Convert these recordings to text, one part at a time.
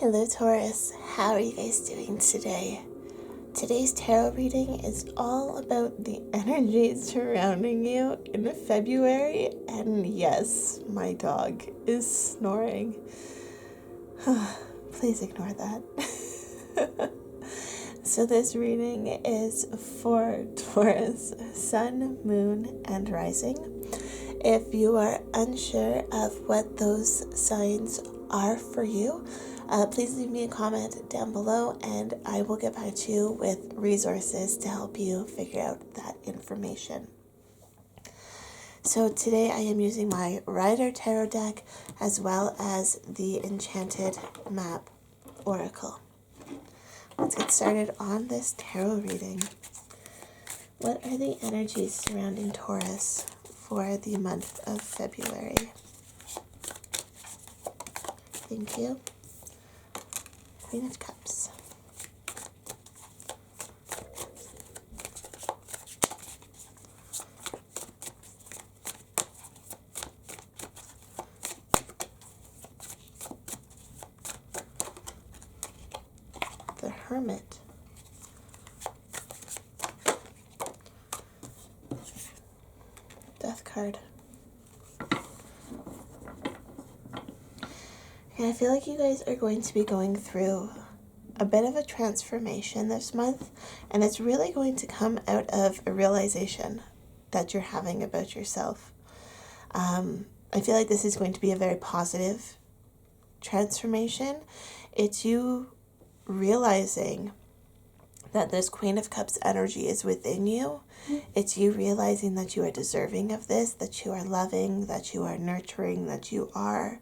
Hello Taurus, how are you guys doing today? Today's tarot reading is all about the energies surrounding you in February, and yes, my dog is snoring. Please ignore that. So this reading is for Taurus, Sun, Moon, and Rising. If you are unsure of what those signs are for you, please leave me a comment down below and I will get back to you with resources to help you figure out that information. So today I am using my Rider Tarot deck as well as the Enchanted Map Oracle. Let's get started on this tarot reading. What are the energies surrounding Taurus for the month of February? Thank you. Queen of Cups. The Hermit. Death card. And I feel like you guys are going to be going through a bit of a transformation this month, and it's really going to come out of a realization that you're having about yourself. I feel like this is going to be a very positive transformation. It's you realizing that this Queen of Cups energy is within you. It's you realizing that you are deserving of this, that you are loving, that you are nurturing, that you are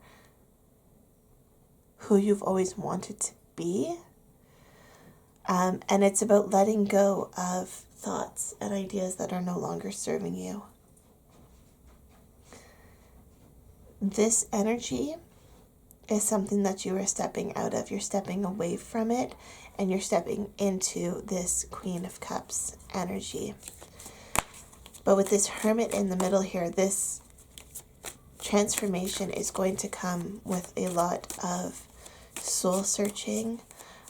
who you've always wanted to be. And it's about letting go of thoughts and ideas that are no longer serving you. This energy is something that you are stepping out of. You're stepping away from it and you're stepping into this Queen of Cups energy. But with this Hermit in the middle here, this transformation is going to come with a lot of soul searching,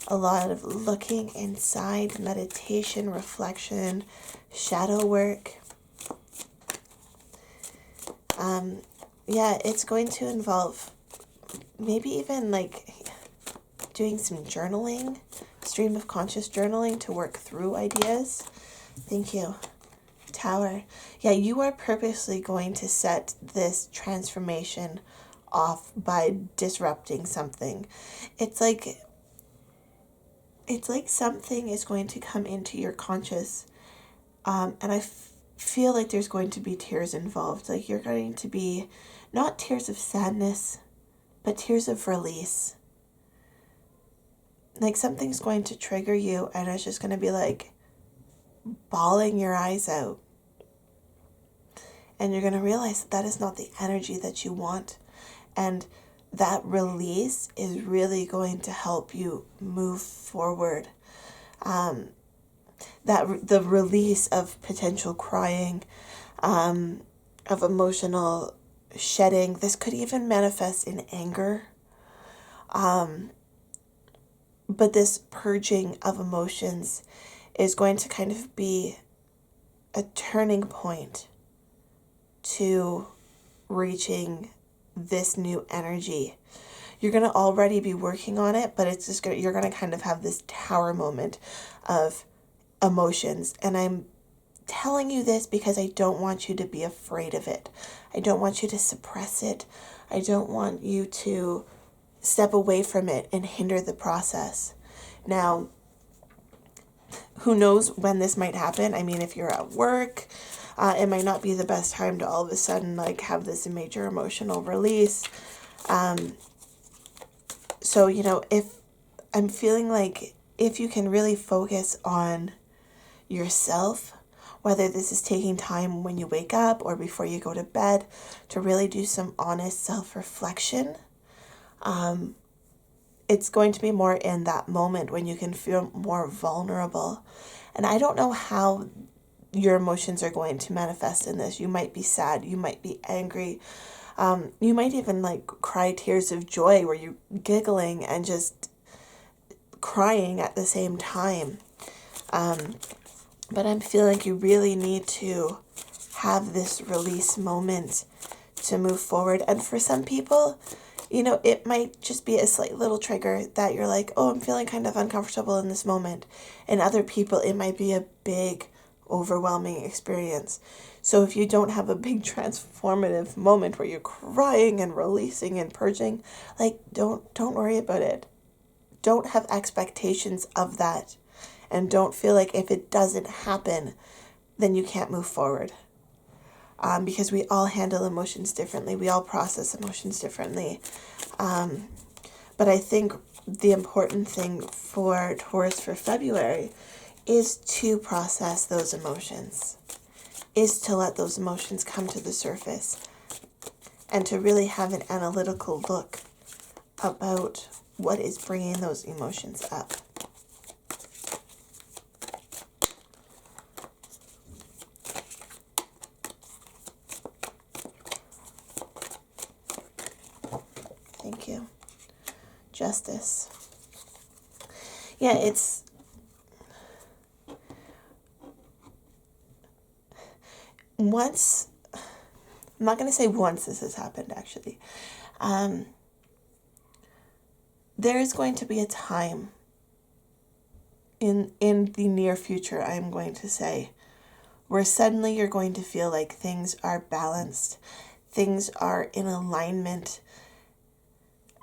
a lot of looking inside, meditation, reflection, shadow work. It's going to involve maybe even like doing some journaling, stream of conscious journaling to work through ideas. Thank you. Tower. Yeah, you are purposely going to set this transformation off by disrupting something. It's like something is going to come into your conscious, and I feel like there's going to be tears involved. Like you're going to be not tears of sadness, but tears of release. Like something's going to trigger you and it's just going to be like bawling your eyes out. And you're going to realize that is not the energy that you want. And that release is really going to help you move forward. The release of potential crying, of emotional shedding. This could even manifest in anger. But this purging of emotions is going to kind of be a turning point to reaching this new energy. You're going to already be working on it, but you're going to kind of have this tower moment of emotions. And I'm telling you this because I don't want you to be afraid of it. I don't want you to suppress it. I don't want you to step away from it and hinder the process. Now, who knows when this might happen? I mean, if you're at work, it might not be the best time to all of a sudden like have this major emotional release. So, if I'm feeling like if you can really focus on yourself, whether this is taking time when you wake up or before you go to bed to really do some honest self-reflection, it's going to be more in that moment when you can feel more vulnerable. And I don't know how your emotions are going to manifest in this. You might be sad, you might be angry, you might even like cry tears of joy where you're giggling and just crying at the same time. But I'm feeling you really need to have this release moment to move forward. And for some people, you know, it might just be a slight little trigger that you're like, oh, I'm feeling kind of uncomfortable in this moment. And other people, it might be a big, overwhelming experience. So if you don't have a big transformative moment where you're crying and releasing and purging, like, don't worry about it. Don't have expectations of that. And don't feel like if it doesn't happen, then you can't move forward. Because we all handle emotions differently. We all process emotions differently. But I think the important thing for Taurus for February is to process those emotions, is to let those emotions come to the surface, and to really have an analytical look about what is bringing those emotions up. Thank you. Justice. Yeah, it's once, I'm not going to say once this has happened, actually. There is going to be a time in the near future, I'm going to say, where suddenly you're going to feel like things are balanced, things are in alignment,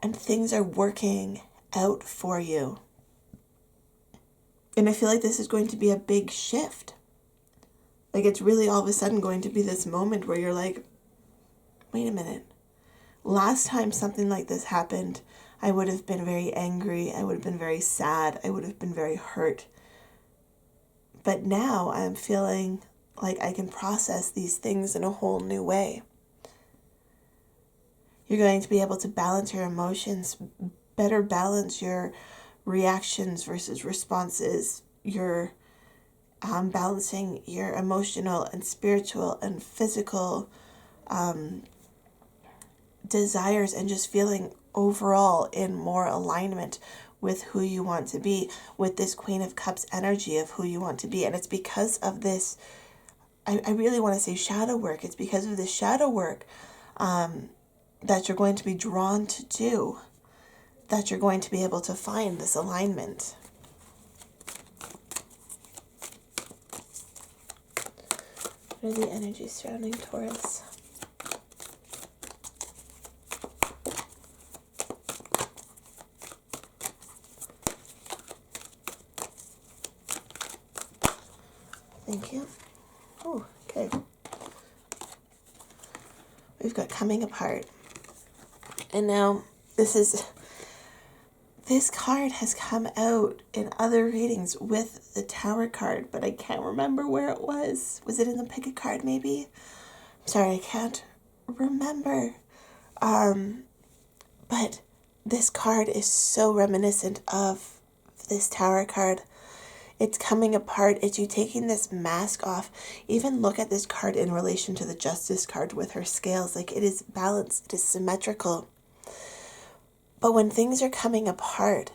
and things are working out for you. And I feel like this is going to be a big shift. Like, it's really all of a sudden going to be this moment where you're like, wait a minute. Last time something like this happened, I would have been very angry. I would have been very sad. I would have been very hurt. But now I'm feeling like I can process these things in a whole new way. You're going to be able to balance your emotions, better balance your reactions versus responses. You're balancing your emotional and spiritual and physical desires, and just feeling overall in more alignment with who you want to be, with this Queen of Cups energy of who you want to be. And it's because of this, I really want to say shadow work. It's because of this shadow work that you're going to be drawn to do, that you're going to be able to find this alignment. What are the energies surrounding Taurus? Thank you. Oh, okay. We've got coming apart. And now this card has come out in other readings with the Tower card, but I can't remember where it was. Was it in the Pick a Card maybe? I'm sorry, I can't remember. But this card is so reminiscent of this Tower card. It's coming apart. It's you taking this mask off. Even look at this card in relation to the Justice card with her scales. Like, it is balanced. It is symmetrical. But when things are coming apart,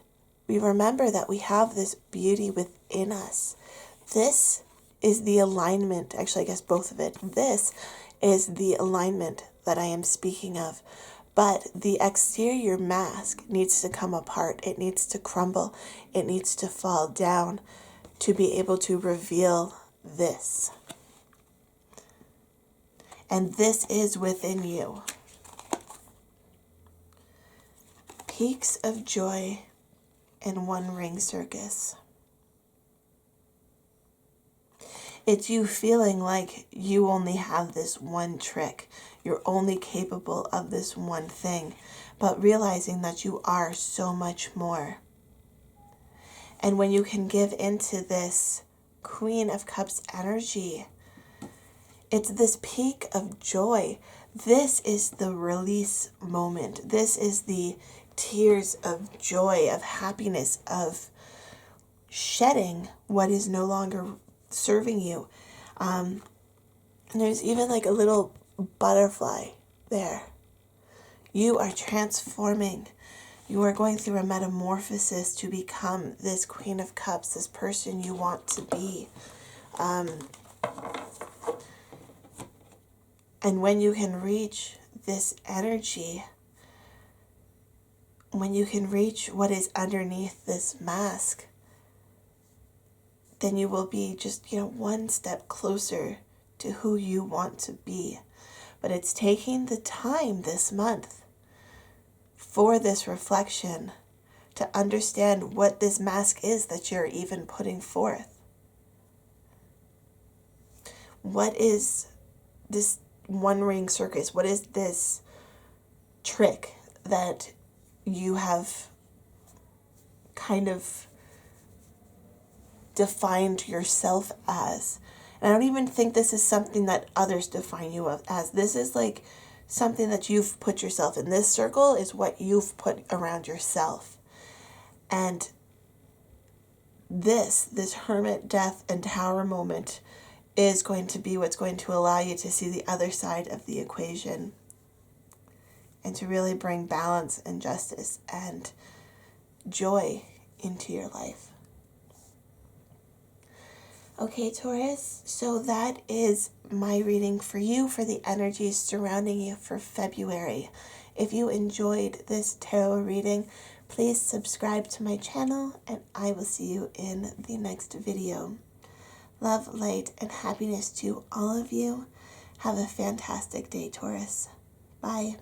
we remember that we have this beauty within us. This is the alignment. Actually, I guess both of it. This is the alignment that I am speaking of. But the exterior mask needs to come apart. It needs to crumble. It needs to fall down to be able to reveal this. And this is within you. Peaks of joy in one ring circus. It's you feeling like you only have this one trick. You're only capable of this one thing, but realizing that you are so much more. And when you can give into this Queen of Cups energy, it's this peak of joy. This is the release moment. This is the tears of joy, of happiness, of shedding what is no longer serving you. And there's even like a little butterfly there. You are transforming. You are going through a metamorphosis to become this Queen of Cups, this person you want to be. And when you can reach this energy, when you can reach what is underneath this mask, then you will be just, one step closer to who you want to be. But it's taking the time this month for this reflection to understand what this mask is that you're even putting forth. What is this one ring circus? What is this trick that you have kind of defined yourself as? And I don't even think this is something that others define you as. This is like something that you've put yourself in. This circle is what you've put around yourself. And this Hermit, Death, and Tower moment is going to be what's going to allow you to see the other side of the equation and to really bring balance and justice and joy into your life. Okay, Taurus, so that is my reading for you, for the energies surrounding you for February. If you enjoyed this tarot reading, please subscribe to my channel, and I will see you in the next video. Love, light, and happiness to all of you. Have a fantastic day, Taurus. Bye.